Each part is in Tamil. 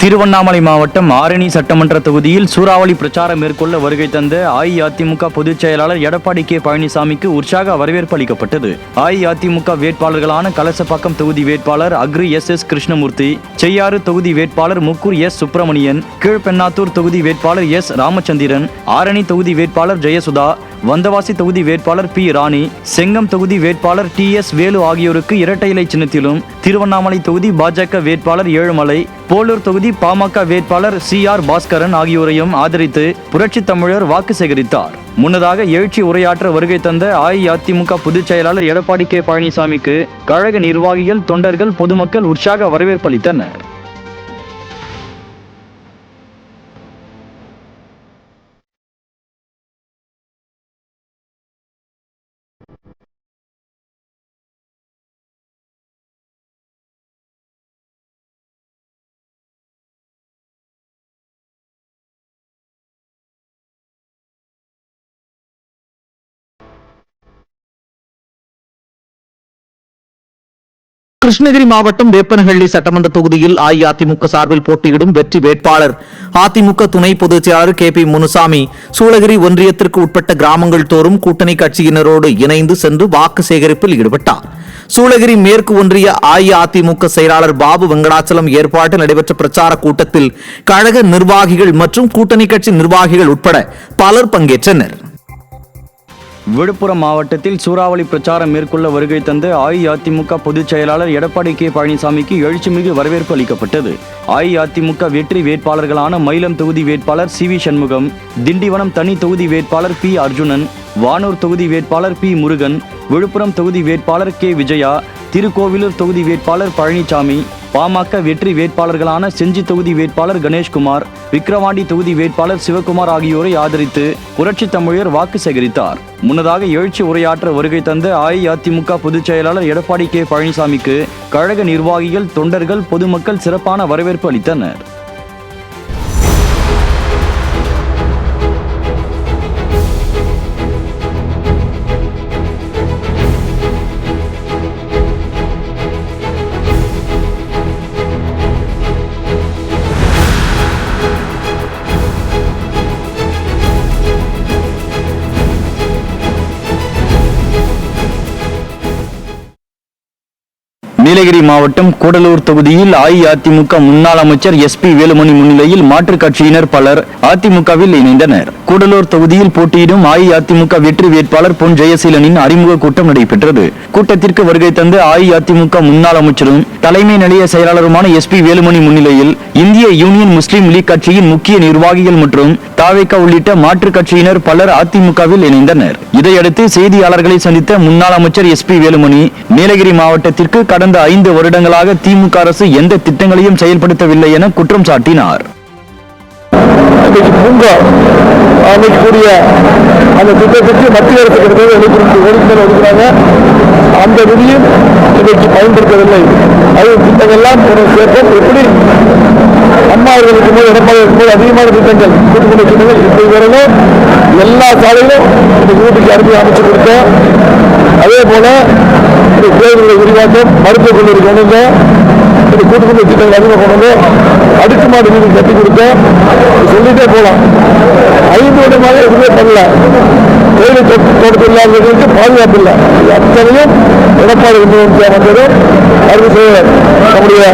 திருவண்ணாமலை மாவட்டம் ஆரணி சட்டமன்ற தொகுதியில் சூறாவளி பிரச்சாரம் மேற்கொள்ள வருகை தந்த அஇஅதிமுக பொதுச் செயலாளர் எடப்பாடி கே பழனிசாமிக்கு உற்சாக வரவேற்பு அளிக்கப்பட்டது. அஇஅதிமுக வேட்பாளர்களான கலசப்பாக்கம் தொகுதி வேட்பாளர் அக்ரி எஸ் கிருஷ்ணமூர்த்தி, செய்யாறு தொகுதி வேட்பாளர் முக்கூர் எஸ் சுப்பிரமணியன், கீழ்பெண்ணாத்தூர் தொகுதி வேட்பாளர் எஸ் ராமச்சந்திரன், ஆரணி தொகுதி வேட்பாளர் ஜெயசுதா, வந்தவாசி தொகுதி வேட்பாளர் பி ராணி, செங்கம் தொகுதி வேட்பாளர் டி எஸ் வேலு ஆகியோருக்கு இரட்டை இலை சின்னத்திலும், திருவண்ணாமலை தொகுதி பாஜக வேட்பாளர் ஏழுமலை, போலூர் தொகுதி பாமக வேட்பாளர் சி ஆர் பாஸ்கரன் ஆகியோரையும் ஆதரித்து புரட்சி தமிழர் வாக்கு சேகரித்தார். முன்னதாக எழுச்சி உரையாற்ற வருகை தந்த அஇஅதிமுக பொதுச் செயலாளர் எடப்பாடி கே பழனிசாமிக்கு கழக நிர்வாகிகள், தொண்டர்கள், பொதுமக்கள் உற்சாக வரவேற்பு அளித்தனர். கிருஷ்ணகிரி மாவட்டம் வேப்பனஹள்ளி சட்டமன்ற தொகுதியில் அஇஅதிமுக சார்பில் போட்டியிடும் வெற்றி வேட்பாளர் அதிமுக துணை பொதுச் செயலாளர் கே பி முனுசாமி சூளகிரி ஒன்றியத்திற்கு உட்பட்ட கிராமங்கள் தோறும் கூட்டணி கட்சியினரோடு இணைந்து சென்று வாக்கு சேகரிப்பில் ஈடுபட்டார். சூளகிரி மேற்கு ஒன்றிய அஇஅதிமுக செயலாளர் பாபு வெங்கடாச்சலம் ஏற்பாட்டில் நடைபெற்ற பிரச்சார கூட்டத்தில் கழக நிர்வாகிகள் மற்றும் கூட்டணி கட்சி நிர்வாகிகள் உட்பட பலர் பங்கேற்றனர். விழுப்புரம் மாவட்டத்தில் சூறாவளி பிரச்சாரம் மேற்கொள்ள வருகை தந்த அஇஅதிமுக பொதுச் செயலாளர் எடப்பாடி கே பழனிசாமிக்கு எழுச்சிமிகு வரவேற்பு அளிக்கப்பட்டது. அஇஅதிமுக வெற்றி வேட்பாளர்களான மயிலம் தொகுதி வேட்பாளர் சி வி சண்முகம், திண்டிவனம் தனி தொகுதி வேட்பாளர் பி அர்ஜுனன், வானூர் தொகுதி வேட்பாளர் பி முருகன், விழுப்புரம் தொகுதி வேட்பாளர் கே விஜயா, திருக்கோவிலூர் தொகுதி வேட்பாளர் பழனிசாமி, பாமக வெற்றி வேட்பாளர்களான செஞ்சி தொகுதி வேட்பாளர் கணேஷ்குமார், விக்கிரவாண்டி தொகுதி வேட்பாளர் சிவகுமார் ஆகியோரை ஆதரித்து புரட்சி தமிழர் வாக்கு சேகரித்தார். முன்னதாக எழுச்சி உரையாற்ற வருகை தந்த அஇஅதிமுக பொதுச் செயலாளர் எடப்பாடி கே பழனிசாமிக்கு கழக நிர்வாகிகள், தொண்டர்கள், பொதுமக்கள் சிறப்பான வரவேற்பு அளித்தனர். நீலகிரி மாவட்டம் கூடலூர் தொகுதியில் அஇஅதிமுக முன்னாள் அமைச்சர் எஸ் பி வேலுமணி முன்னிலையில் மாற்றுக் கட்சியினர் பலர் அதிமுகவில் இணைந்தனர். கூடலூர் தொகுதியில் போட்டியிடும் அஇஅதிமுக வெற்றி வேட்பாளர் பொன் ஜெயசீலனின் அறிமுக கூட்டம் நடைபெற்றது. கூட்டத்திற்கு வருகை தந்த அஇஅதிமுக முன்னாள் அமைச்சரும் தலைமை நிலைய செயலாளருமான எஸ் பி வேலுமணி முன்னிலையில் இந்திய யூனியன் முஸ்லீம் லீக் கட்சியின் முக்கிய நிர்வாகிகள் மற்றும் தாவேகா உள்ளிட்ட மாற்றுக் கட்சியினர் பலர் அதிமுகவில் இணைந்தனர். இதையடுத்து செய்தியாளர்களை சந்தித்த முன்னாள் அமைச்சர் எஸ் பி வேலுமணி நீலகிரி மாவட்டத்திற்கு கடந்த 5 வருடங்களாக திமுக அரசு எந்த திட்டங்களையும் செயல்படுத்தவில்லை என குற்றம் சாட்டினார். அந்த திட்டத்திற்கு மத்திய அரசு ஒதுக்கிறாங்க. அந்த விதியும் இன்றைக்கு பயன்படுத்தவில்லை. அது திட்டங்கள்லாம் சேர்ப்போம். எப்படி அம்மா அவர்களுக்கு போது எடப்பாடி இருக்கும்போது அதிகமான திட்டங்கள் கூட்டுக்குடி திட்டங்கள் இப்படி வரணும். எல்லா சாலையிலும் இந்த வீட்டுக்கு அனுப்பி அமைச்சு கொடுத்தோம். அதே போல தேர்தலை விரிவாக்கம், மருத்துவக் கல்லூரி கொண்டு வந்தோம். கூட்டுக்குடி திட்டங்கள் அதிகமாக கொண்டு வந்தோம். அடுக்குமாடி வீடு கட்டி கொடுத்தோம். சொல்லிட்டே போலாம். 5 வருடமாக எதுவுமே பண்ணல. தேயிலை தோட்டத்தில் இல்லாதவர்களுக்கு பாதுகாப்பு இல்லை. அத்தனையும் எடப்பாடி வந்ததும் அடுத்து நம்முடைய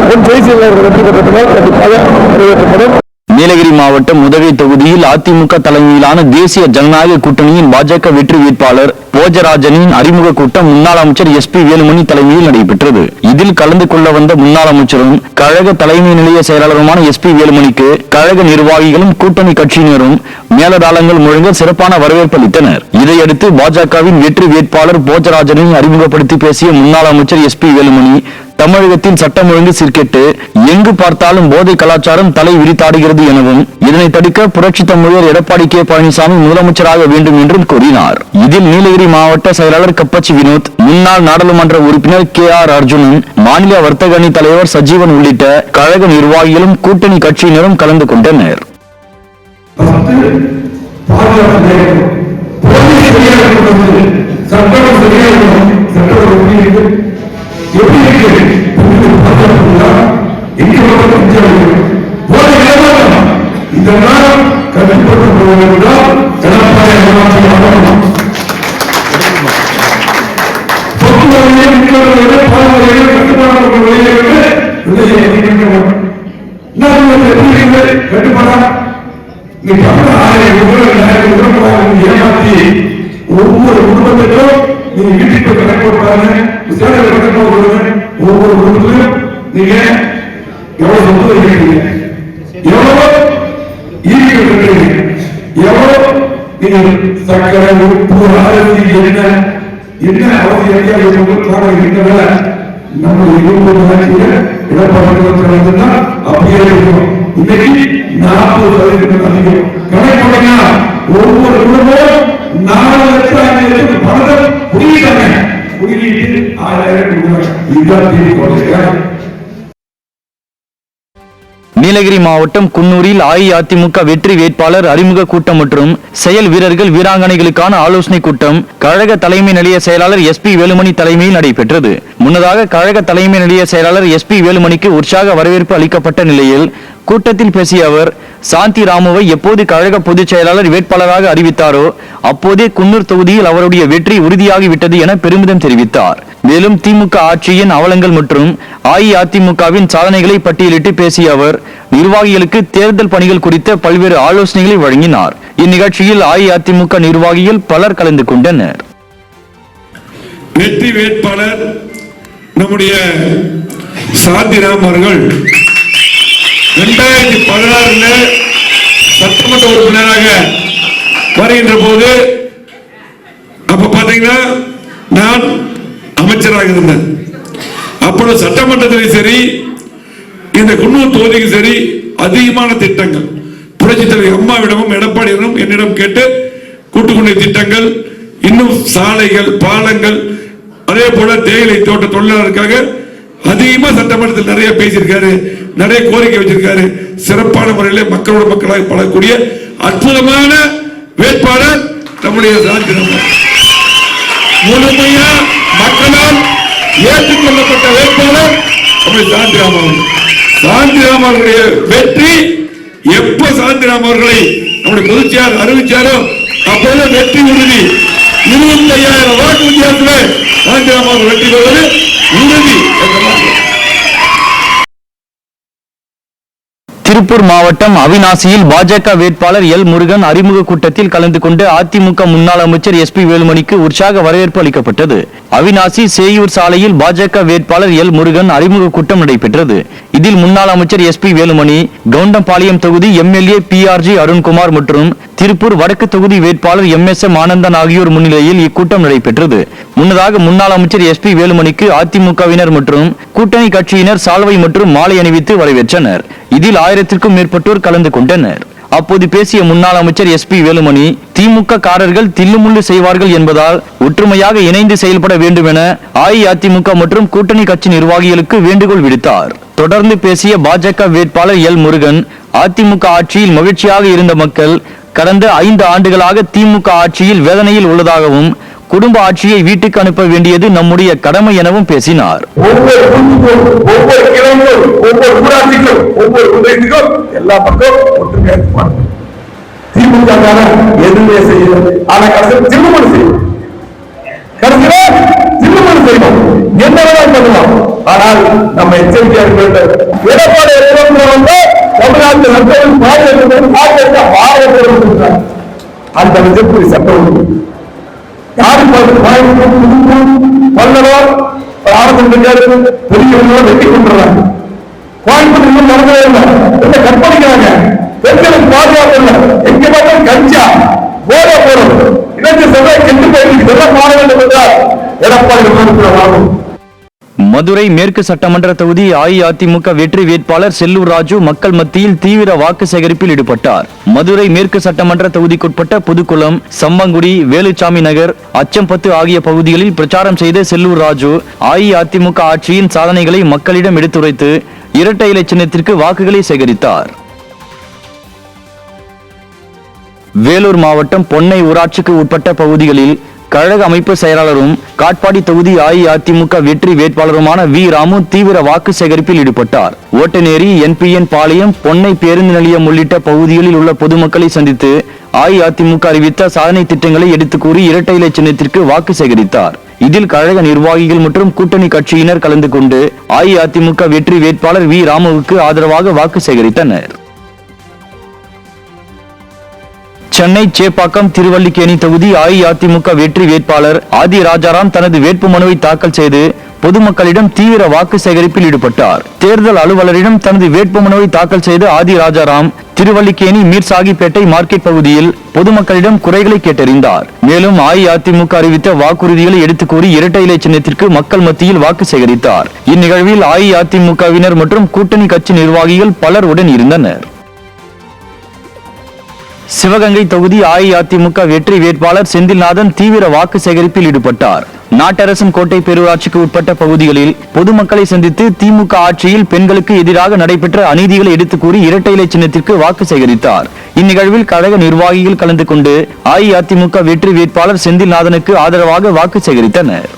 பொன் ஜெயசீலன் வெற்றி பெற்றதால் கண்டிப்பாக நிறைவேற்றப்படும். நீலகிரி மாவட்டம் உதகை தொகுதியில் அதிமுக தலைமையிலான தேசிய ஜனநாயக கூட்டணியின் பாஜக வெற்றி வேட்பாளர் போஜராஜனின் அறிமுக கூட்டம் முன்னாள் அமைச்சர் எஸ் பி வேலுமணி தலைமையில் நடைபெற்றது. இதில் கலந்து கொள்ள வந்த முன்னாள் அமைச்சரும் கழக தலைமை நிலைய செயலாளருமான எஸ் பி வேலுமணிக்கு கழக நிர்வாகிகளும் கூட்டணி கட்சியினரும் மேலதாளங்கள் முழங்க சிறப்பான வரவேற்பு அளித்தனர். இதையடுத்து பாஜகவின் வெற்றி வேட்பாளர் போஜராஜனை அறிமுகப்படுத்தி பேசிய முன்னாள் அமைச்சர் எஸ் பி வேலுமணி, தமிழகத்தில் சட்டம் ஒழுங்கு சீர்கெட்டு எங்கு பார்த்தாலும் போதை கலாச்சாரம் தலை விரித்தாடுகிறது எனவும் இதனை தடுக்க புரட்சி தமிழர் எடப்பாடி கே பழனிசாமி முதலமைச்சராக வேண்டும் என்றும் கூறினார். இதில் நீலகிரி மாவட்ட செயலாளர் கப்பச்சி வினோத், முன்னாள் நாடாளுமன்ற உறுப்பினர் கே ஆர் அர்ஜுனன், மாநில வர்த்தக அணி தலைவர் சஜீவன் உள்ளிட்ட கழக நிர்வாகிகளும் கூட்டணி கட்சியினரும் கலந்து கொண்டனர். எப்படி இதெல்லாம் கட்டுப்பட்டு போவதென்றால் எடப்பாடி ஏமாற்றப்படணும். சொத்து வரையே மின்னவர்களே பாதுகாவலையே கட்டுப்பாடு வழியே கட்டுப்பாடா நீ பல 1000 ஏமாற்றி ஒவ்வொரு குடும்பத்திற்கும் நீ வீட்டுக்கு கணக்கு கொடுப்பாங்க, சேவையில் கணக்கு கொடுப்பாங்க. ஒவ்வொரு குடும்பத்திலும் நீங்க எவ்வளவு சொத்து வைக்கிறீங்க, எவ்வளவு ஈடுகள் கட்டுறீங்க, எவ்வளவு நீங்கள் சர்க்கரை உப்பு அரிசி என்ன அவசியம் நம்ம 20 ஆட்சியில இடப்பட்ட அப்படியே இருக்கும். இன்னைக்கு 40% அதிகம். கணக்கு ஒவ்வொரு குடும்பமும் 4 லட்சம் பணத்தை குடியிட்டாங்க. குடியிட்டு 1000 இதுதான். நீலகிரி மாவட்டம் குன்னூரில் அஇஅதிமுக வெற்றி வேட்பாளர் அறிமுக கூட்டம் மற்றும் செயல் வீரர்கள் வீராங்கனைகளுக்கான ஆலோசனை கூட்டம் கழக தலைமை நிலைய செயலாளர் SP வேலுமணி தலைமையில் நடைபெற்றது. முன்னதாக கழக தலைமை நிலைய செயலாளர் SP வேலுமணிக்கு உற்சாக வரவேற்பு அளிக்கப்பட்ட நிலையில் கூட்டத்தில் பேசிய அவர், சாந்தி ராமுவை எப்போது கழக பொதுச் செயலாளர் வேட்பாளராக அறிவித்தாரோ அப்போதே குன்னூர் தொகுதியில் அவருடைய வெற்றி உறுதியாகிவிட்டது என பெருமிதம் தெரிவித்தார். மேலும் திமுக ஆட்சியின் அவலங்கள் மற்றும் அஇஅதிமுகவின் சாதனைகளை பட்டியலிட்டு பேசிய அவர் நிர்வாகிகளுக்கு தேர்தல் பணிகள் குறித்த பல்வேறு ஆலோசனைகளை வழங்கினார். இந்நிகழ்ச்சியில் அஇஅதிமுக நிர்வாகிகள் பலர் கலந்து கொண்டனர். வெற்றி வேட்பாளர் நம்முடைய சாந்திராம் அவர்கள் 2016 சட்டமன்ற உறுப்பினராக வருகின்ற போது அப்ப பாத்தீங்கன்னா நான் அமைச்சராக இருந்தேன். அப்பொழுது சட்டமன்றத்தில் சரி இந்த குன்னூர் தொகுதிக்கு சரி அதிகமான திட்டங்கள் புரட்சித் தலைவர் அம்மாவிடமும் எடப்பாடியிடமும் என்னிடம் கேட்டு கூட்டுக்குடிநீர் திட்டங்கள், இன்னும் சாலைகள், பாலங்கள், அதே போல தேயிலை தோட்ட தொழிலாளருக்காக அதிகமா சட்டமன்றத்தில் நிறைய பேசியிருக்காரு, நிறைய கோரிக்கை வச்சிருக்காரு. சிறப்பான முறையில் மக்களோட மக்களாக பழகக்கூடிய அற்புதமான வேட்பாளர் நம்முடைய சாந்திராமன். முழுமையா மக்களால் ஏற்றுக்கொள்ளப்பட்ட வேட்பாளர் நம்முடைய சாந்திராமன். சாந்திராமன் அவர்களுடைய வெற்றி எப்ப சாந்திராமன் அவர்களை நம்முடைய பொதுச்செயலாளர் அறிவிச்சாரோ அப்போது வெற்றி உறுதி. 25,000 வாக்கு வித்தியாசத்தில் சாந்திராமன் அவர்கள் வெற்றி பெறுவது உறுதி. திருப்பூர் மாவட்டம் அவிநாசியில் பாஜக வேட்பாளர் எல் முருகன் அறிமுக கூட்டத்தில் கலந்து கொண்டு அதிமுக முன்னாள் அமைச்சர் SP வேலுமணிக்கு உற்சாக வரவேற்பு அளிக்கப்பட்டது. அவிநாசி சேயூர் சாலையில் பாஜக வேட்பாளர் எல் முருகன் அறிமுக கூட்டம் நடைபெற்றது. இதில் முன்னாள் அமைச்சர் SP வேலுமணி, கவுண்டம்பாளையம் தொகுதி MLA PRG அருண்குமார் மற்றும் திருப்பூர் வடக்கு தொகுதி வேட்பாளர் MSM ஆனந்தன் ஆகியோர் முன்னிலையில் இக்கூட்டம் நடைபெற்றது. முன்னதாக முன்னாள் அமைச்சர் SP வேலுமணிக்கு அதிமுகவினர் மற்றும் கூட்டணி கட்சியினர் சால்வை மற்றும் மாலை அணிவித்து வரவேற்றனர். இதில் 1000க்கும் மேற்பட்டோர் கலந்து கொண்டனர். அப்போது பேசிய முன்னாள் அமைச்சர் SP வேலுமணி, திமுக காரர்கள் தில்லுமுள்ளு செய்வார்கள் என்பதால் ஒற்றுமையாக இணைந்து செயல்பட வேண்டும் என அஇஅதிமுக மற்றும் கூட்டணி கட்சி நிர்வாகிகளுக்கு வேண்டுகோள் விடுத்தார். தொடர்ந்து பேசிய பாஜக வேட்பாளர் எல் முருகன், அதிமுக ஆட்சியில் மகிழ்ச்சியாக இருந்த மக்கள் கடந்த 5 ஆண்டுகளாக திமுக ஆட்சியில் வேதனையில் உள்ளதாகவும் குடும்ப ஆட்சியை வீட்டுக்கு அனுப்ப வேண்டியது நம்முடைய கடமை எனவும் பேசினார். ஒவ்வொரு கிழமையும் ஒவ்வொரு ஊராட்சிக்கும் ஒவ்வொரு உதவிக்கும் எல்லா பக்கம் ஒற்றுமையா இருப்பாங்க. திமுக எதுவுமே செய்யணும், ஆனா கடைசியில் திருமணம் செய்யணும், திருமணம் செய்யணும், என்ன வேணாலும் பண்ணலாம். ஆனால் நம்ம எச்சரிக்கையா இருக்க வேண்டும். எடப்பாடி வந்து தமிழ்நாட்டில் சட்டம் பாதுகாக்க மாற அந்த விதத்தில் சட்டம் யாரும் பல்லவர் பெரிய வெட்டி கொண்டுறாங்க. கோயம்புத்தூர் இன்னும் நடந்தவே இல்லை, கற்பழிக்கிறாங்க. பெண்களுக்கு பாதுகாப்பு இல்லை, எங்க பார்த்தாலும் கஞ்சா போத போறோம். இளைஞ சபை கெட்டு போயிருக்கு, சொல்ல மாற வேண்டும் என்றால் எடப்பாடி வாங்கும். மதுரை மேற்கு சட்டமன்ற தொகுதி அஇஅதிமுக வெற்றி வேட்பாளர் செல்லூர் ராஜு மக்கள் மத்தியில் தீவிர வாக்கு சேகரிப்பில் ஈடுபட்டார். மதுரை மேற்கு சட்டமன்ற தொகுதிக்குட்பட்ட புதுக்குளம், சம்பங்குடி, வேலுச்சாமி நகர், அச்சம்பத்து ஆகிய பகுதிகளில் பிரச்சாரம் செய்த செல்லூர் ராஜு அஇஅதிமுக ஆட்சியின் சாதனைகளை மக்களிடம் எடுத்துரைத்து இரட்டை இலை சின்னத்திற்கு வாக்குகளை சேகரித்தார். வேலூர் மாவட்டம் பொன்னை ஊராட்சிக்கு உட்பட்ட பகுதிகளில் கழக அமைப்பு செயலாளரும் காட்பாடி தொகுதி அஇஅதிமுக வெற்றி வேட்பாளருமான வி ராமு தீவிர வாக்கு சேகரிப்பில் ஈடுபட்டார். ஓட்டநேரி, என்பிஎன் பாளையம், பொன்னை பேருந்து நிலையம் உள்ளிட்ட பகுதிகளில் உள்ள பொதுமக்களை சந்தித்து அஇஅதிமுக அறிவித்த சாதனை திட்டங்களை எடுத்துக் கூறி இரட்டை இலை சின்னத்திற்கு வாக்கு சேகரித்தார். இதில் கழக நிர்வாகிகள் மற்றும் கூட்டணி கட்சியினர் கலந்து கொண்டு அஇஅதிமுக வெற்றி வேட்பாளர் வி ராமுவுக்கு ஆதரவாக வாக்கு சேகரித்தனர். சென்னை சேப்பாக்கம் திருவல்லிக்கேணி தொகுதி அஇஅதிமுக வெற்றி வேட்பாளர் ஆதி ராஜாராம் தனது வேட்புமனுவை தாக்கல் செய்து பொதுமக்களிடம் தீவிர வாக்கு சேகரிப்பில் ஈடுபட்டார். தேர்தல் அலுவலரிடம் தனது வேட்புமனுவை தாக்கல் செய்த ஆதி ராஜாராம் திருவல்லிக்கேணி மீர்சாகிப்பேட்டை மார்க்கெட் பகுதியில் பொதுமக்களிடம் குறைகளை கேட்டறிந்தார். மேலும் அஇஅதிமுக அறிவித்த வாக்குறுதிகளை எடுத்துக் கூறி இரட்டை இலை சின்னத்திற்கு மக்கள் மத்தியில் வாக்கு சேகரித்தார். இந்நிகழ்வில் அஇஅதிமுகவினர் மற்றும் கூட்டணி கட்சி நிர்வாகிகள் பலர் உடன் இருந்தனர். சிவகங்கை தொகுதி அஇஅதிமுக வெற்றி வேட்பாளர் செந்தில்நாதன் தீவிர வாக்கு சேகரிப்பில் ஈடுபட்டார். நாட்டரசன் கோட்டை பேரூராட்சிக்கு உட்பட்ட பகுதிகளில் பொதுமக்களை சந்தித்து திமுக ஆட்சியில் பெண்களுக்கு எதிராக நடைபெற்ற அநீதிகளை எடுத்துக் கூறி இரட்டை இலை சின்னத்திற்கு வாக்கு சேகரித்தார். இந்நிகழ்வில் கழக நிர்வாகிகள் கலந்து கொண்டு அஇஅதிமுக வெற்றி வேட்பாளர் செந்தில்நாதனுக்கு ஆதரவாக வாக்கு சேகரித்தனர்.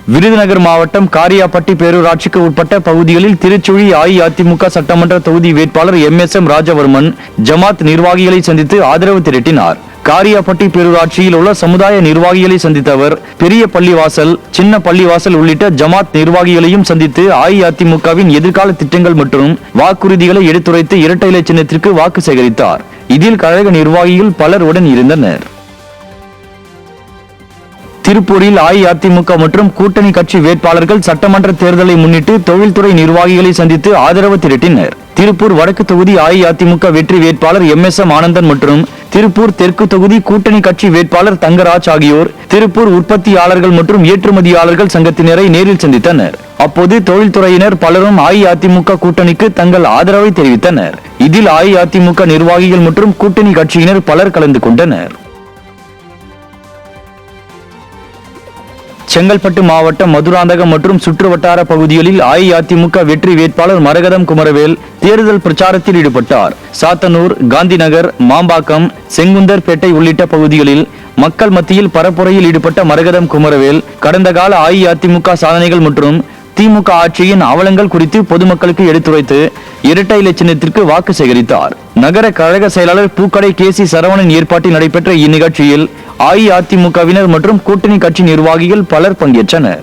விருதுநகர் மாவட்டம் காரியாபட்டி பேரூராட்சிக்கு உட்பட்ட பகுதிகளில் திருச்சுழி அஇஅதிமுக சட்டமன்ற தொகுதி வேட்பாளர் MSM ராஜவர்மன் ஜமாத் நிர்வாகிகளை சந்தித்து ஆதரவு திரட்டினார். காரியாபட்டி பேரூராட்சியில் உள்ள சமுதாய நிர்வாகிகளை சந்தித்த அவர் பெரிய பள்ளிவாசல், சின்ன பள்ளிவாசல் உள்ளிட்ட ஜமாத் நிர்வாகிகளையும் சந்தித்து அஇஅதிமுகவின் எதிர்கால திட்டங்கள் மற்றும் வாக்குறுதிகளை எடுத்துரைத்து இரட்டை இலை சின்னத்திற்கு வாக்கு சேகரித்தார். இதில் கழக நிர்வாகிகள் பலர் உடன் இருந்தனர். திருப்பூரில் அஇஅதிமுக மற்றும் கூட்டணி கட்சி வேட்பாளர்கள் சட்டமன்ற தேர்தலை முன்னிட்டு தொழில்துறை நிர்வாகிகளை சந்தித்து ஆதரவு திரட்டினர். திருப்பூர் வடக்கு தொகுதி அஇஅதிமுக வெற்றி வேட்பாளர் MSM ஆனந்தன் மற்றும் திருப்பூர் தெற்கு தொகுதி கூட்டணி கட்சி வேட்பாளர் தங்கராஜ் ஆகியோர் திருப்பூர் உற்பத்தியாளர்கள் மற்றும் ஏற்றுமதியாளர்கள் சங்கத்தினரை நேரில் சந்தித்தனர். அப்போது தொழில்துறையினர் பலரும் அஇஅதிமுக கூட்டணிக்கு தங்கள் ஆதரவை தெரிவித்தனர். இதில் அஇஅதிமுக நிர்வாகிகள் மற்றும் கூட்டணி கட்சியினர் பலர் கலந்து கொண்டனர். செங்கல்பட்டு மாவட்டம் மதுராந்தகம் மற்றும் சுற்றுவட்டார பகுதிகளில் அஇஅதிமுக வெற்றி வேட்பாளர் மரகதம் குமரவேல் தேர்தல் பிரச்சாரத்தில் ஈடுபட்டார். சாத்தனூர், காந்திநகர், மாம்பாக்கம், செங்குந்தர்பேட்டை உள்ளிட்ட பகுதிகளில் மக்கள் மத்தியில் பரப்புரையில் ஈடுபட்ட மரகதம் குமரவேல் கடந்த கால அஇஅதிமுக சாதனைகள் மற்றும் திமுக ஆட்சியின் அவலங்கள் குறித்து பொதுமக்களுக்கு எடுத்துரைத்து இரட்டை இலை சின்னத்திற்கு வாக்கு சேகரித்தார். நகர கழக செயலாளர் பூக்கடை KC சரவணன் ஏற்பாட்டில் நடைபெற்ற இந்நிகழ்ச்சியில் அஇஅதிமுகவினர் மற்றும் கூட்டணி கட்சி நிர்வாகிகள் பலர் பங்கேற்றனர்.